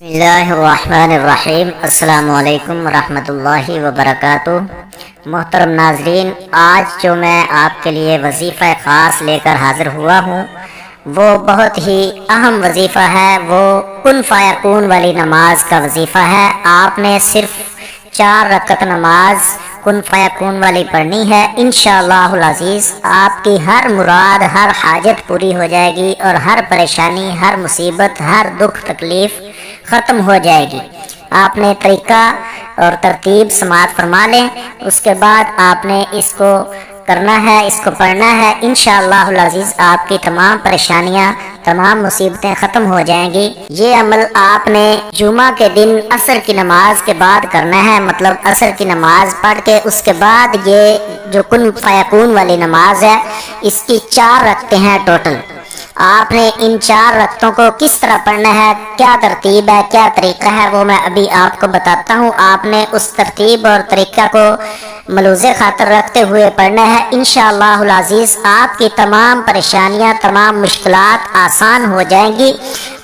बिस्मिल्लाहिर्रहमानिर्रहीम। अस्सलामु अलैकुम रहमतुल्लाहि वबरकातुह। मोहतरम नाजरीन, आज जो मैं आपके लिए वजीफ़ा ख़ास लेकर हाज़िर हुआ हूँ वो बहुत ही अहम वजीफ़ा है। वो कुन फ़यकून वाली नमाज का वजीफ़ा है। आपने सिर्फ 4 रकत नमाज कुन फ़यकून वाली पढ़नी है। इंशाअल्लाहुल अज़ीज़ आपकी हर मुराद, हर हाजत पूरी हो जाएगी और हर परेशानी, हर मुसीबत, हर दुख तकलीफ़ ख़त्म हो जाएगी। आपने तरीका और तरतीब समाअत फरमा लें, उसके बाद आपने इसको करना है, इसको पढ़ना है। इंशाअल्लाहुल अज़ीज़ आपकी तमाम परेशानियां, तमाम मुसीबतें ख़त्म हो जाएंगी। ये अमल आपने जुमा के दिन असर की नमाज के बाद करना है। मतलब असर की नमाज पढ़ के उसके बाद ये जो कुन फ़यकून वाली नमाज है, इसकी 4 रकतें हैं टोटल। आपने इन 4 रकतों को किस तरह पढ़ना है, क्या तरतीब है, क्या तरीका है, वो मैं अभी आपको बताता हूँ। आपने उस तरतीब और तरीका को मलूज़े खातर रखते हुए पढ़ना है। इंशाअल्लाहुल अज़ीज़ आपकी तमाम परेशानियाँ, तमाम मुश्किलात आसान हो जाएंगी।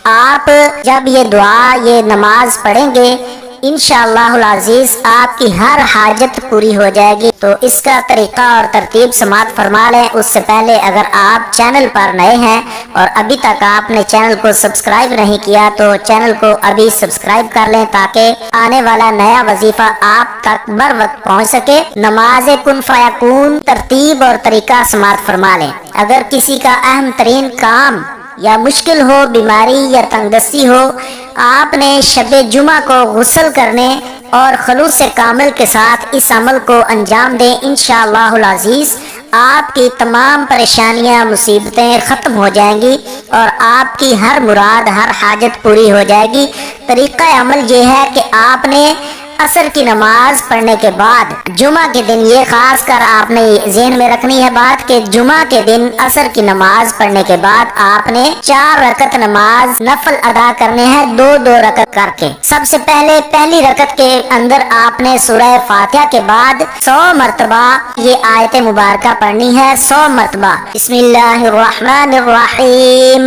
आप जब ये दुआ, ये नमाज पढ़ेंगे, इंशाअल्लाहुल अज़ीज़ आपकी हर हाजत पूरी हो जाएगी। तो इसका तरीका और तरतीब समाअत फरमा लें। उससे पहले अगर आप चैनल पर नए हैं और अभी तक आपने चैनल को सब्सक्राइब नहीं किया तो चैनल को अभी सब्सक्राइब कर लें, ताकि आने वाला नया वजीफा आप तक बर वक्त पहुँच सके। नमाज कुन फ़यकून तरतीब और तरीका समाअत फरमा लें। अगर किसी का अहम तरीन काम या मुश्किल हो, बीमारी या तंगदस्ती हो, आपने शबे जुमा को गुस्ल करने और खलूस से कामिल के साथ इस अमल को अंजाम दें। इंशाअल्लाहुल अज़ीज़ आपकी तमाम परेशानियां, मुसीबतें ख़त्म हो जाएंगी और आपकी हर मुराद, हर हाजत पूरी हो जाएगी। तरीक़ा अमल ये है कि आपने असर की नमाज पढ़ने के बाद जुमा के दिन, ये खास कर आपने ज़हन में रखनी है बात कि जुमा के दिन असर की नमाज पढ़ने के बाद आपने 4 रकत नमाज नफल अदा करने हैं, 2-2 रकत करके। सबसे पहले पहली रकत के अंदर आपने सूरह फातिहा के बाद 100 मरतबा ये आयत मुबारका पढ़नी है। 100 मरतबा बिस्मिल्लाहिर्रहमानिर्रहीम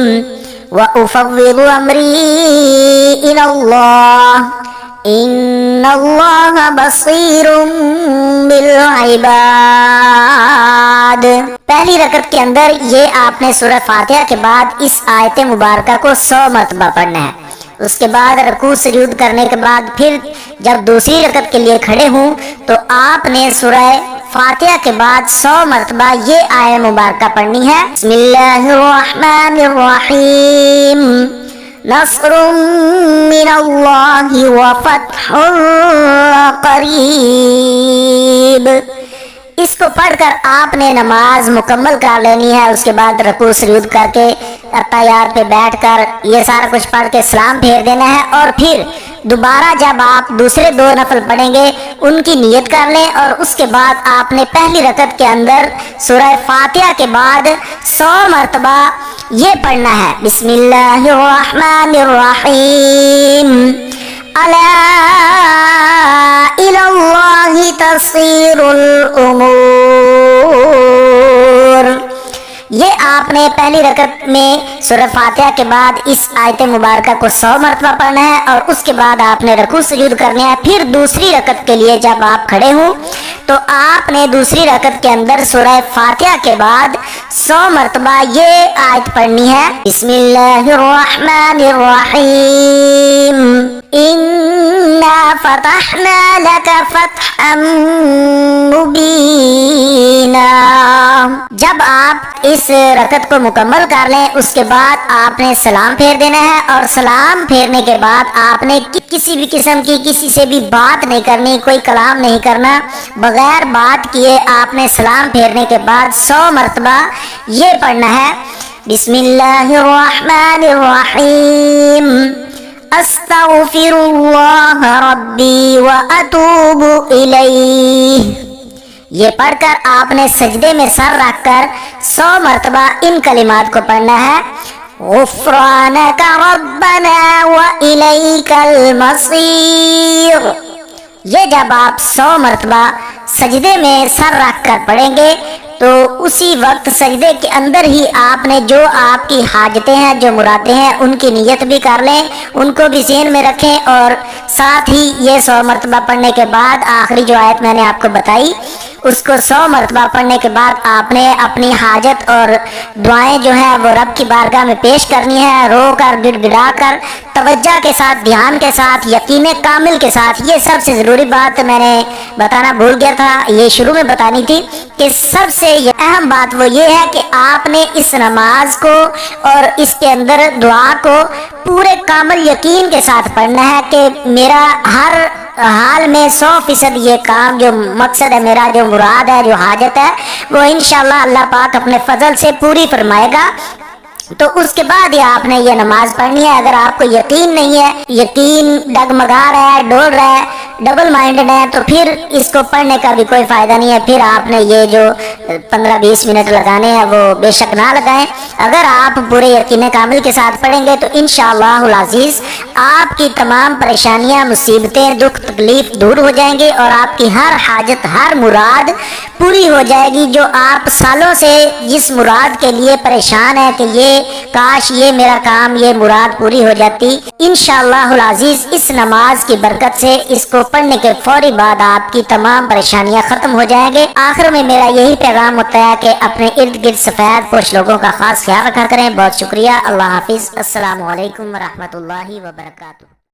व उफ़व्विदु अमरी इलल्लाह इन्नल्लाह बसीरुम बिल इबाद। पहली रकत के अंदर ये आपने सूरह फातिहा के बाद इस आयत मुबारका को 100 मरतबा पढ़ना है। उसके बाद रुकू सुजूद करने के बाद फिर जब दूसरी रकत के लिए खड़े हों तो आपने सूरह फातिहा के बाद 100 मरतबा ये आयत मुबारका पढ़नी है। बिस्मिल्लाहिर्रहमानिर्रहीम नस्रुम मिनल्लाहि व फत्हुन करीब। इसको पढ़कर आपने नमाज मुकम्मल कर लेनी है। उसके बाद रुकू सुजूद करके तैयार पे बैठकर ये सारा कुछ पढ़ के सलाम फेर देना है और फिर दोबारा जब आप दूसरे 2 नफल पढ़ेंगे उनकी नियत कर लें और उसके बाद आपने पहली रकत के अंदर सूरह फातिहा के बाद 100 मरतबा ये पढ़ना है। बिस्मिल्लाहिर्रहमानिर्रहीम अला इलल्लाहि तसीरुल उमूर। ये आपने पहली रकत में सूरह फातिहा के बाद इस आयत मुबारका को 100 मरतबा पढ़ना है और उसके बाद आपने रुकू सुजूद करने हैं। फिर दूसरी रकत के लिए जब आप खड़े हों तो आपने दूसरी रकत के अंदर सूरह फातिहा के बाद 100 मरतबा ये आयत पढ़नी है। बिस्मिल्लाहिर्रहमानिर्रहीम इन्ना फतहना लका फतहन मुबीना। जब आप इस रकत को मुकम्मल कर लें उसके बाद आपने सलाम फेर देना है और सलाम फेरने के बाद आपने किसी भी किस्म की किसी से भी बात नहीं करनी, कोई कलाम नहीं करना। बगैर बात किए आपने सलाम फेरने के बाद 100 मरतबा ये पढ़ना है। बिस्मिल्लाहिर्रहमानिर्रहीम अस्तगफिरुल्लाह रब्बी व अतूबु इलैह। ये पढ़कर आपने सजदे में सर रखकर 100 मरतबा इन कलिमात को पढ़ना है। गुफ़्रानका रब्बना व इलैकल मसीर। ये जब आप 100 मरतबा सजदे में सर रखकर पढ़ेंगे تو اسی وقت سجدے کے اندر ہی آپ نے جو آپ کی حاجتیں ہیں، جو مرادیں ہیں، ان کی نیت بھی کر لیں، ان کو بھی ذہن میں رکھیں، اور ساتھ ہی یہ 100 مرتبہ پڑھنے کے بعد آخری جو آیت میں نے آپ کو بتائی اس کو 100 مرتبہ پڑھنے کے بعد آپ نے اپنی حاجت اور دعائیں جو ہیں وہ رب کی بارگاہ میں پیش کرنی ہے، رو کر، گڑ گڑا کر، توجہ کے ساتھ، دھیان کے ساتھ، یقین کامل کے ساتھ۔ یہ سب سے ضروری بات میں نے بتانا بھول گیا تھا، یہ شروع میں بتانی تھی کہ سب سے اہم بات وہ یہ ہے کہ آپ نے اس نماز کو اور اس کے اندر دعا کو پورے کامل یقین کے ساتھ پڑھنا ہے کہ میرا ہر حال میں 100% یہ کام جو مقصد ہے، میرا جو مراد ہے، جو حاجت ہے، وہ انشاءاللہ اللہ پاک اپنے فضل سے پوری فرمائے گا۔ تو اس کے بعد ہی آپ نے یہ نماز پڑھنی ہے۔ اگر آپ کو یقین نہیں ہے، یقین ڈگمگا رہا ہے، ڈول رہا ہے، ڈبل مائنڈڈ ہے، تو پھر اس کو پڑھنے کا بھی کوئی فائدہ نہیں ہے۔ پھر آپ نے یہ جو 15-20 منٹ لگانے ہیں وہ بے شک نہ لگائیں۔ اگر آپ پورے یقین کامل کے ساتھ پڑھیں گے تو انشاءاللہ العزیز آپ کی تمام پریشانیاں، مصیبتیں، دکھ تکلیف دور ہو جائیں گے، اور آپ کی ہر حاجت، ہر مراد پوری ہو جائے گی۔ جو آپ سالوں سے جس مراد کے لیے پریشان ہے کہ یہ کاش یہ میرا کام، یہ مراد پوری ہو جاتی، انشاءاللہ العزیز اس نماز کی برکت سے اس کو پڑھنے کے فوری بعد آپ کی تمام پریشانیاں ختم ہو جائیں گے۔ آخر میں میرا یہی پیغام ہوتا ہے کہ اپنے ارد گرد سفید پوش لوگوں کا خاص خیال رکھا کریں۔ بہت شکریہ، اللہ حافظ، السلام علیکم ورحمۃ اللہ وبرکاتہ۔